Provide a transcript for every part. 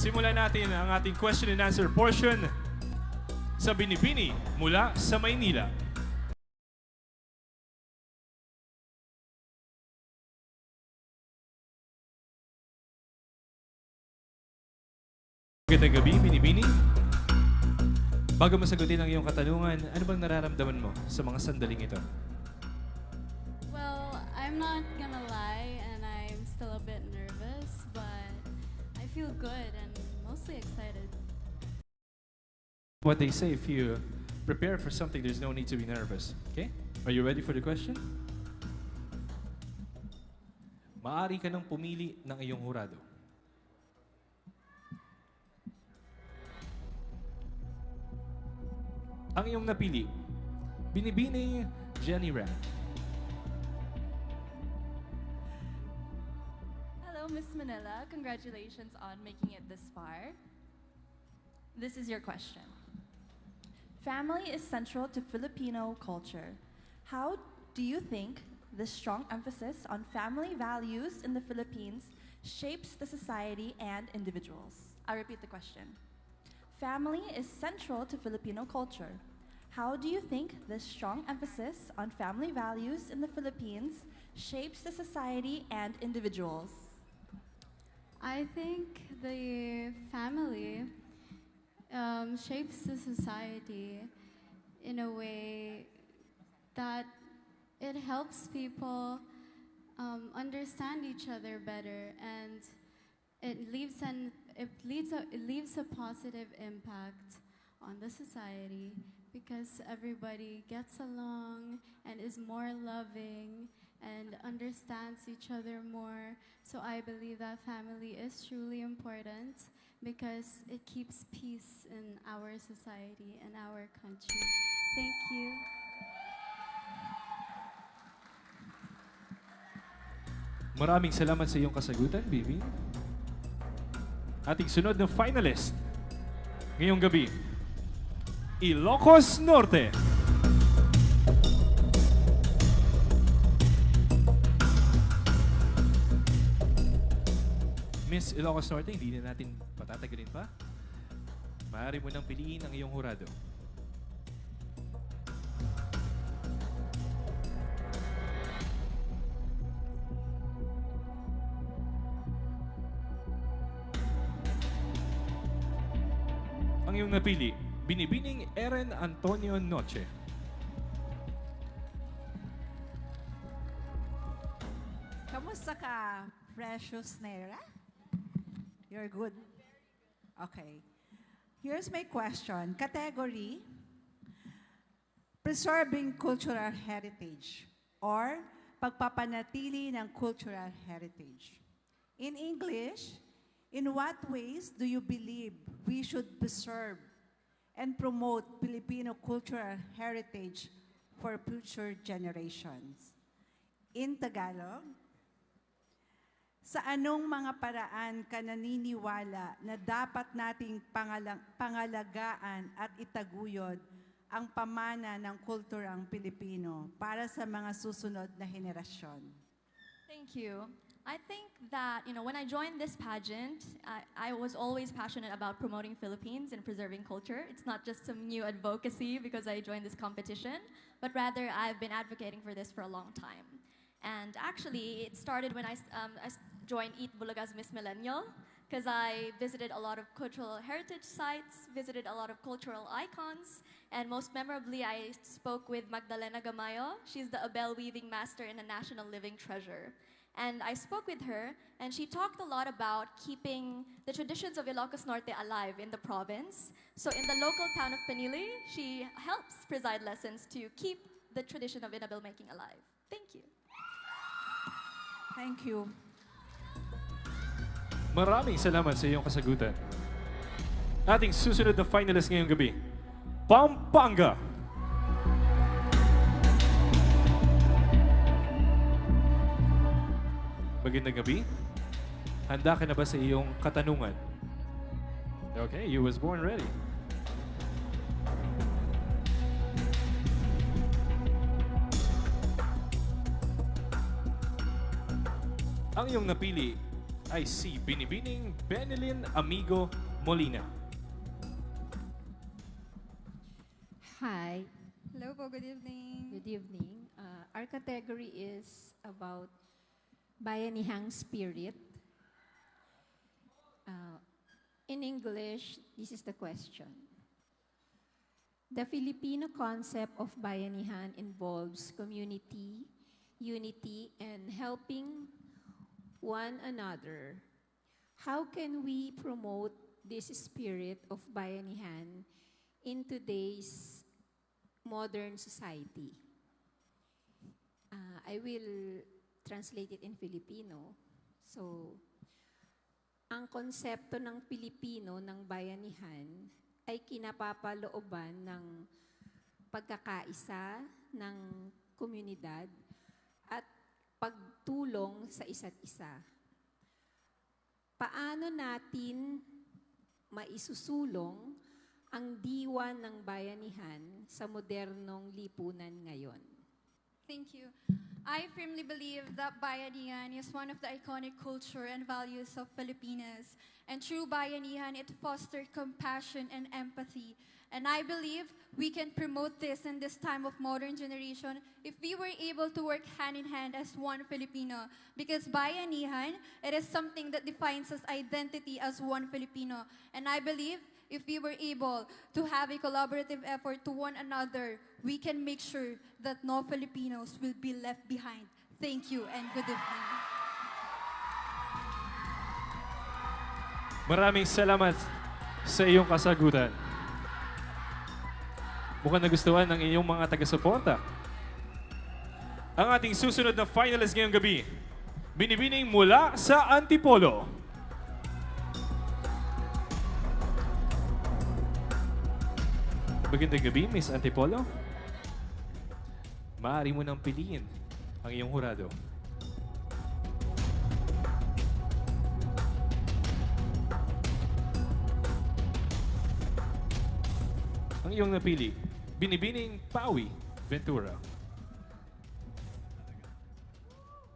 Simulan natin ang ating question and answer portion sa Binibini mula sa Maynila. Magandang gabi, Binibini. Bago mo sagutin ang iyong katanungan, ano bang nararamdaman mo sa mga sandaling ito? Well, I'm not gonna lie, and I'm still a bit nervous, but I feel good and mostly excited. What they say, if you prepare for something, there's no need to be nervous. Okay? Are you ready for the question? Maaari ka nang pumili ng iyong hurado. Ang iyong napili, Binibining Jenny Ram. Hello, Miss Manila. Congratulations on making it this far. This is your question. Family is central to Filipino culture. How do you think the strong emphasis on family values in the Philippines shapes the society and individuals? I repeat the question. Family is central to Filipino culture. How do you think the strong emphasis on family values in the Philippines shapes the society and individuals? I think the family shapes the society in a way that it helps people understand each other better, and it leaves a positive impact on the society because everybody gets along and is more loving and understands each other more. So I believe that family is truly important because it keeps peace in our society and our country. Thank you. Maraming salamat sa iyong kasagutan, Bibi. Ating sunod na finalist ngayong gabi, Ilocos Norte. Miss Ilocos Norte, hindi na natin patatagalin pa. Maaari mo nang piliin ang iyong hurado. Ang iyong napili, Binibining Eren Antonio Noche. Kamusta ka, Precious Nera? You're good? Okay. Here's my question. Category, preserving cultural heritage or pagpapanatili ng cultural heritage. In English, in what ways do you believe we should preserve and promote Filipino cultural heritage for future generations? In Tagalog, sa anong mga paraan ka naniniwala na dapat nating pangalagaan at itaguyod ang pamana ng kulturang Pilipino para sa mga susunod na henerasyon? Thank you. I think that, when I joined this pageant, I was always passionate about promoting Philippines and preserving culture. It's not just some new advocacy because I joined this competition, but rather I've been advocating for this for a long time. And actually, it started when I joined Eat Bulaga's Miss Millennial, because I visited a lot of cultural heritage sites, visited a lot of cultural icons, and most memorably, I spoke with Magdalena Gamayo. She's the Abel weaving master and a national living treasure. And I spoke with her, and she talked a lot about keeping the traditions of Ilocos Norte alive in the province. So in the local town of Panili, she helps preside lessons to keep the tradition of inabel making alive. Thank you. Thank you. Maraming salamat sa iyong kasagutan. Ating susunod na finalist ngayong gabi, Pampanga. Magandang gabi. Handa ka na ba sa iyong katanungan? Okay, you was born ready. Ang iyong napili ay si Binibining Benilyn Amigo Molina. Hi, Hello po, good evening. good evening. Our category is about Bayanihang spirit. In English, this is the question. The Filipino concept of bayanihan involves community, unity, and helping one another. How can we promote this spirit of bayanihan in today's modern society? I will translate it in Filipino. So, ang konsepto ng Pilipino ng bayanihan ay kinapapalooban ng pagkakaisa ng komunidad at pagtulong sa isa't isa. Paano natin maisusulong ang diwa ng bayanihan sa modernong lipunan ngayon? Thank you. I firmly believe that Bayanihan is one of the iconic culture and values of Filipinas. And through Bayanihan, it fosters compassion and empathy. And I believe we can promote this in this time of modern generation if we were able to work hand in hand as one Filipino. Because Bayanihan, it is something that defines us identity as one Filipino. And I believe if we were able to have a collaborative effort to one another, we can make sure that no Filipinos will be left behind. Thank you and good evening. Maraming salamat sa iyong kasagutan. Mukhang nagustuhan ng iyong mga taga-suporta. Ang ating susunod na finalist ngayong gabi, Binibining mula sa Antipolo. Magandang gabi, Miss Antipolo. Maaari mo nang piliin ang iyong hurado. Ang iyong napili, Binibining Pawi Ventura.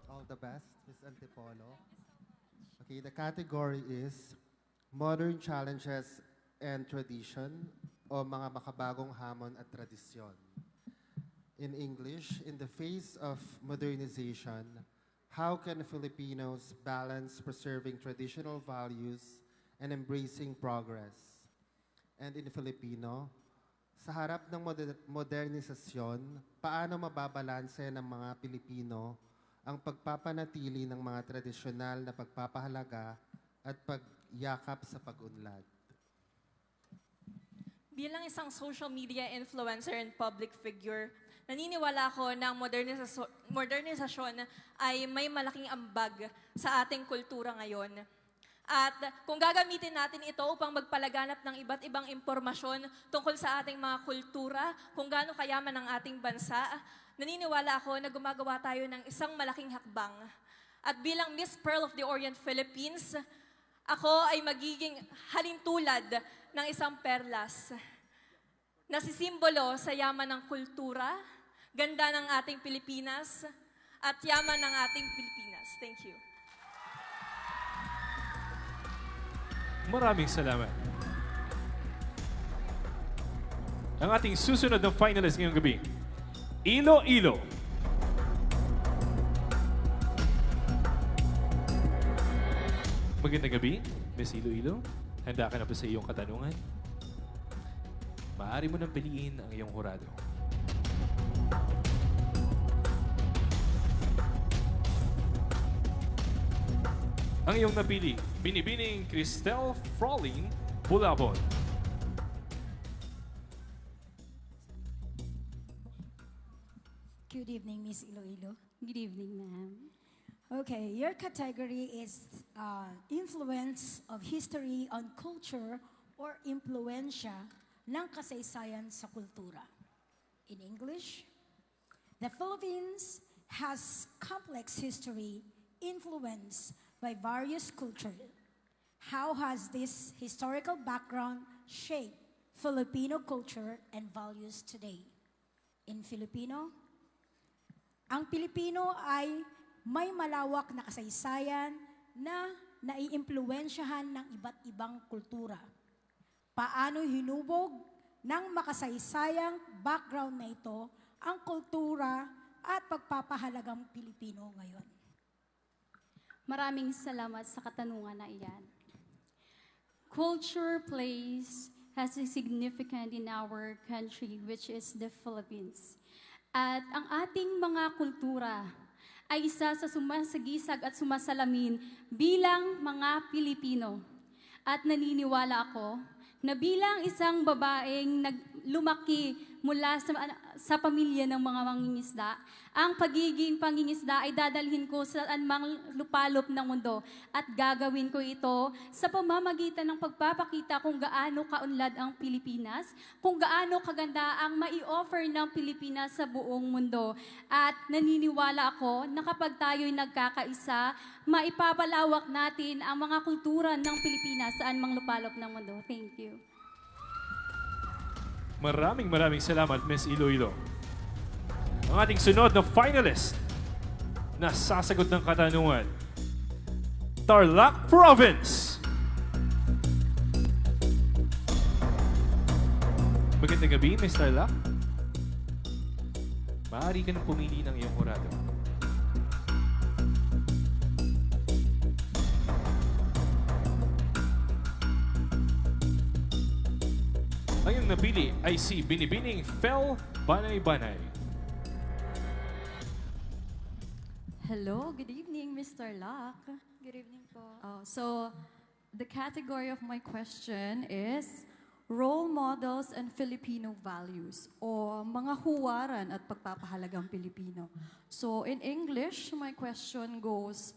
All the best, Miss Antipolo. Okay, the category is Modern Challenges and Tradition o mga makabagong hamon at tradisyon. In English, in the face of modernization, how can Filipinos balance preserving traditional values and embracing progress? And in Filipino, sa harap ng modernisasyon, paano mababalanse ng mga Pilipino ang pagpapanatili ng mga tradisyonal na pagpapahalaga at pagyakap sa pag-unlad? Bilang isang social media influencer and public figure, naniniwala ako na ang modernisasyon ay may malaking ambag sa ating kultura ngayon. At kung gagamitin natin ito upang magpalaganap ng iba't ibang impormasyon tungkol sa ating mga kultura, kung gaano kayaman ang ating bansa, naniniwala ako na gumagawa tayo ng isang malaking hakbang. At bilang Miss Pearl of the Orient Philippines, ako ay magiging halintulad ng isang perlas na sisimbolo sa yaman ng kultura, ganda ng ating Pilipinas, at yaman ng ating Pilipinas. Thank you. Maraming salamat. Ang ating susunod na finalist ngayong gabi, Iloilo. Magandang gabi, Miss Iloilo. Handa ka na ba sa iyong katanungan? Maaari mo nang piliin ang iyong hurado. Ang iyong napili, Binibining Cristel Frolin Bulabon. Good evening, Miss Iloilo. Good evening, ma'am. Okay, your category is influence of history on culture or impluensya ng kasaysayan sa kultura. In English, the Philippines has complex history influenced by various cultures. How has this historical background shaped Filipino culture and values today? In Filipino, ang Pilipino ay may malawak na kasaysayan na na iimpluwensyahan ng iba't ibang kultura? Paano hinubog ng makasaysayang background na ito ang kultura at pagpapahalagang Pilipino ngayon? Maraming salamat sa katanungan na iyan. Culture has a significant in our country, which is the Philippines. At ang ating mga kultura ay isa sa sumasagisag at sumasalamin bilang mga Pilipino. At naniniwala ako na bilang isang babaeng lumaki mula sa pamilya ng mga mangingisda, ang pagiging pangingisda ay dadalhin ko sa anumang lupalop ng mundo at gagawin ko ito sa pamamagitan ng pagpapakita kung gaano kaunlad ang Pilipinas, kung gaano kaganda ang mai-offer ng Pilipinas sa buong mundo. At naniniwala ako na kapag tayo'y nagkakaisa, maipapalawak natin ang mga kultura ng Pilipinas sa anumang lupalop ng mundo. Thank you. Maraming salamat, Miss Iloilo. Ang ating sunod na finalist na sasagot ng katanungan, Tarlac Province. Magandang gabi, Miss Tarlac. Maaari ka nang pumili ng iyong hurado. Ang iyong napili ay si Binibining Fel Banay-Banay. Hello, good evening, Mr. Lac. Good evening po. So, the category of my question is role models and Filipino values o mga huwaran at pagpapahalagang Pilipino. So, in English, my question goes,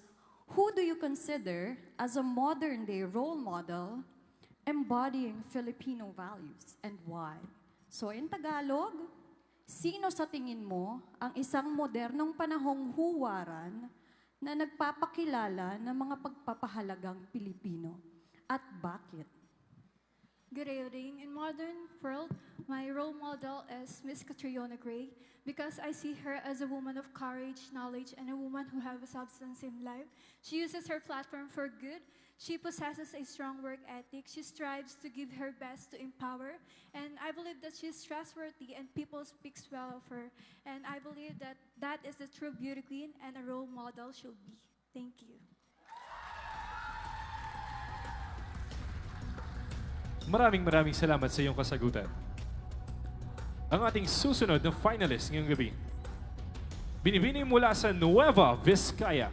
who do you consider as a modern-day role model embodying Filipino values and why? So, in Tagalog, sino sa tingin mo ang isang modernong panahong huwaran na nagpapakilala ng mga pagpapahalagang Pilipino? At bakit? Good evening. In modern world, my role model is Miss Catriona Gray because I see her as a woman of courage, knowledge, and a woman who has a substance in life. She uses her platform for good. She possesses a strong work ethic. She strives to give her best to empower. And I believe that she's trustworthy and people speak well of her. And I believe that that is the true beauty queen and a role model should be. Thank you. Maraming salamat sa iyong kasagutan. Ang ating susunod na finalist ngayong gabi, binibining mula sa Nueva Vizcaya.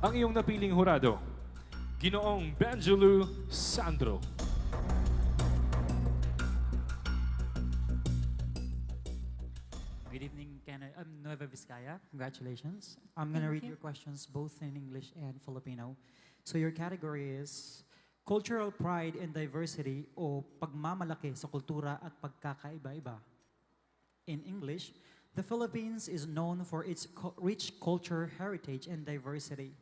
Ang iyong napiling hurado, Ginoong Benjulu Sandro. Good evening, Nueva Vizcaya. Congratulations. I'm going to read your questions both in English and Filipino. So your category is cultural pride and diversity o pagmamalaki sa kultura at pagkakaiba-iba. In English, the Philippines is known for its rich culture, heritage, and diversity.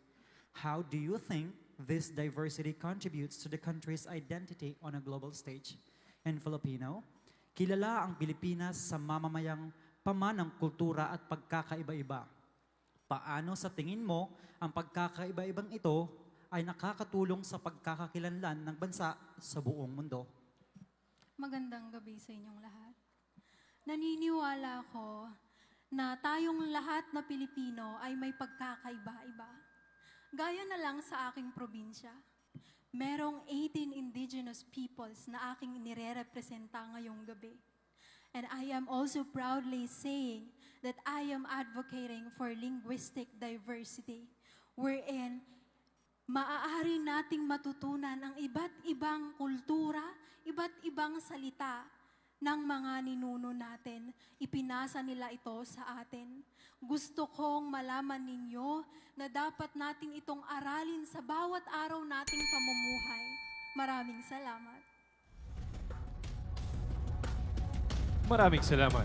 How do you think this diversity contributes to the country's identity on a global stage? In Filipino, kilala ang Pilipinas sa mamamayang pamanang kultura at pagkakaiba-iba. Paano sa tingin mo ang pagkakaiba-ibang ito ay nakakatulong sa pagkakakilanlan ng bansa sa buong mundo? Magandang gabi sa inyong lahat. Naniniwala ako na tayong lahat na Pilipino ay may pagkakaiba-iba. Gaya na lang sa aking probinsya, merong 18 indigenous peoples na aking inirerepresenta ngayong gabi. And I am also proudly saying that I am advocating for linguistic diversity, wherein maaari nating matutunan ang iba't ibang kultura, iba't ibang salita ng mga ninuno natin. Ipinasa nila ito sa atin. Gusto kong malaman ninyo na dapat natin itong aralin sa bawat araw nating pamumuhay. Maraming salamat. Maraming salamat.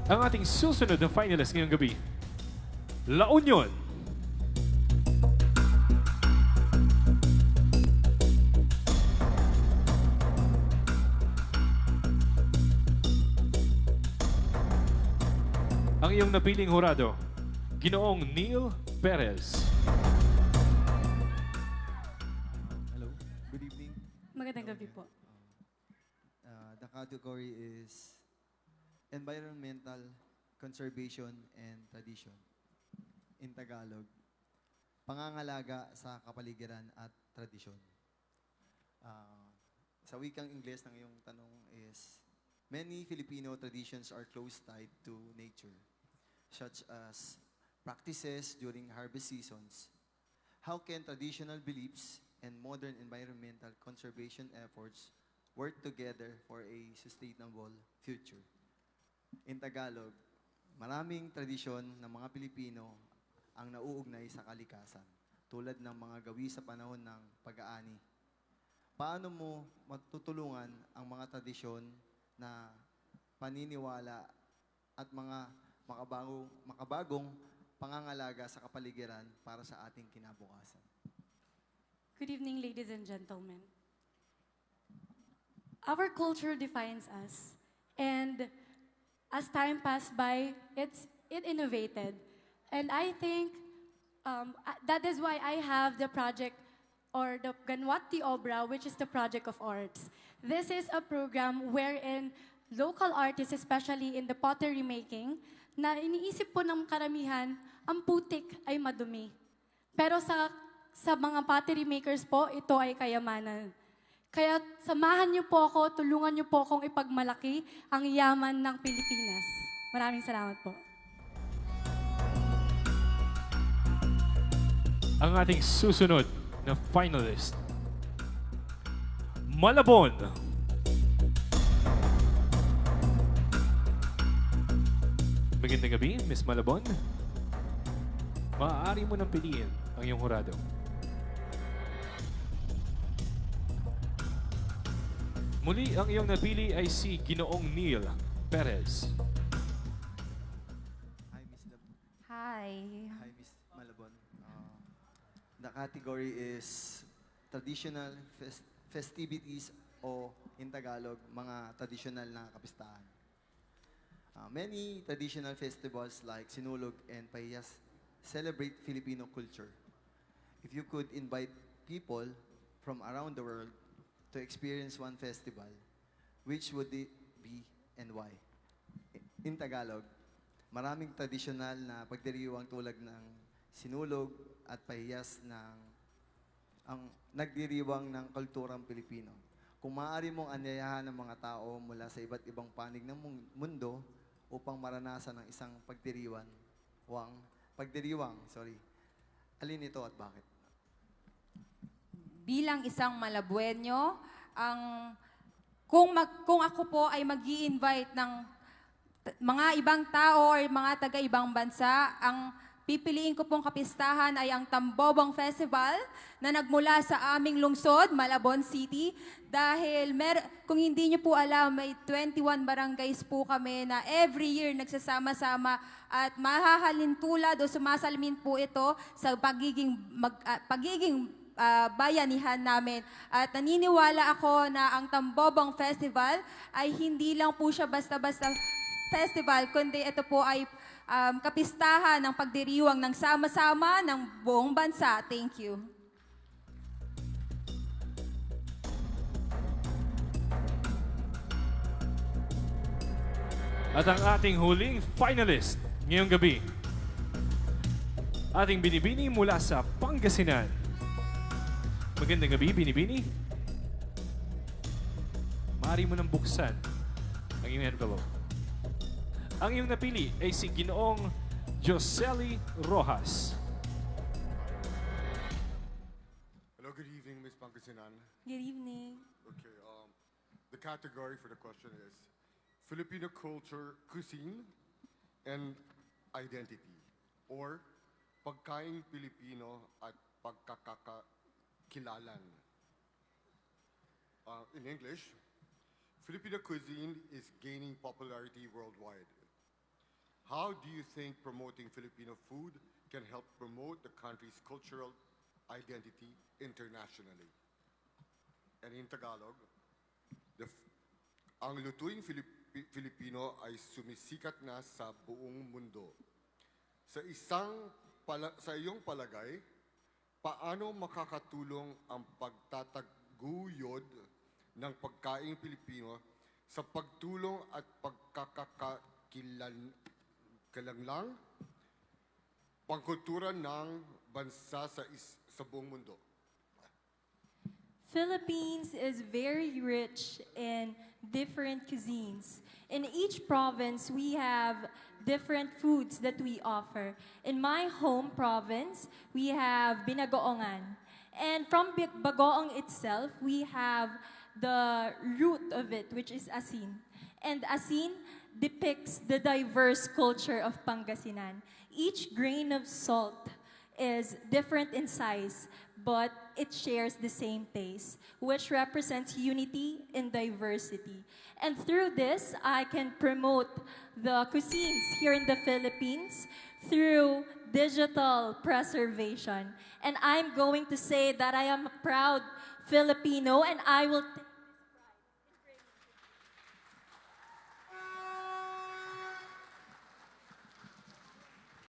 Ang ating susunod na finalist ngayong gabi, La Union. Ang iyong napiling hurado, Ginoong Neil Perez. Hello, good evening. Magandang gabi po. The category is environmental conservation and tradition. In Tagalog, pangangalaga sa kapaligiran at tradisyon. Sa wikang Ingles ng iyong tanong is, many Filipino traditions are close tied to nature, such as practices during harvest seasons. How can traditional beliefs and modern environmental conservation efforts work together for a sustainable future? In Tagalog, maraming tradisyon ng mga Pilipino ang nauugnay sa kalikasan, tulad ng mga gawi sa panahon ng pag-aani. Paano mo magtutulungan ang mga tradisyon na paniniwala at mga makabagong pangangalaga sa kapaligiran para sa ating kinabukasan? Good evening, ladies and gentlemen. Our culture defines us, and as time passed by, it innovated. And I think that is why I have the project, or the Ganwati Obra, which is the project of arts. This is a program wherein local artists, especially in the pottery making, na iniisip po ng karamihan, ang putik ay madumi. Pero sa mga pottery makers po, ito ay kayamanan. Kaya samahan niyo po ako, tulungan niyo po akong ipagmalaki ang yaman ng Pilipinas. Maraming salamat po. Ang ating susunod na finalist, Malabon. Magandang gabi, Miss Malabon. Maaari mo nang piliin ang iyong hurado. Muli, ang iyong napili ay si Ginoong Neil Perez. Hi, Miss Hi. Hi, Miss Malabon. The category is traditional festivities o in Tagalog, mga traditional na kapistahan. Many traditional festivals like Sinulog and Pahiyas celebrate Filipino culture. If you could invite people from around the world to experience one festival, which would it be and why? In Tagalog, maraming traditional na pagdiriwang tulad ng Sinulog at Pahiyas ang nagdiriwang ng kulturang Pilipino. Kung maaari mong anyayahan ng mga tao mula sa iba't ibang panig ng mundo upang maranasan ang isang pagdiriwang, alin ito at bakit? Bilang isang Malabueño, kung ako po ay mag-i-invite ng mga ibang tao or mga taga-ibang bansa, ang pipiliin ko pong kapistahan ay ang Tambobong Festival na nagmula sa aming lungsod, Malabon City. Dahil kung hindi niyo po alam, may 21 barangays po kami na every year nagsasama-sama at mahahalin tulad o sumasalamin po ito sa pagiging bayanihan namin. At naniniwala ako na ang Tambobong Festival ay hindi lang po siya basta-basta festival, kundi ito po ay kapistahan ng pagdiriwang ng sama-sama ng buong bansa. Thank you. At ang ating huling finalist ngayong gabi, ating Binibini mula sa Pangasinan. Magandang gabi, Binibini. Maaari mo nang buksan ang iyong envelope. Ang iyong napili ay si Ginoong Josely Rojas. Hello, good evening, Ms. Pangasinan. Good evening. Okay, the category for the question is Filipino culture, cuisine, and identity, or pagkain Pilipino at pagkakakilalan. In English, Filipino cuisine is gaining popularity worldwide. How do you think promoting Filipino food can help promote the country's cultural identity internationally? And in Tagalog, ang lutuing Filipino ay sumisikat na sa buong mundo. Sa iyong palagay, paano makakatulong ang pagtataguyod ng pagkaing Pilipino sa pagtulong at pagkakakilanlang pangkultura ng bansa sa buong mundo? Philippines is very rich in different cuisines. In each province, we have different foods that we offer. In my home province, we have binagoongan. And from bagoong itself, we have the root of it, which is asin. And asin depicts the diverse culture of Pangasinan. Each grain of salt is different in size, but it shares the same taste, which represents unity in diversity. And through this, I can promote the cuisines here in the Philippines through digital preservation. And I'm going to say that I am a proud Filipino, and I will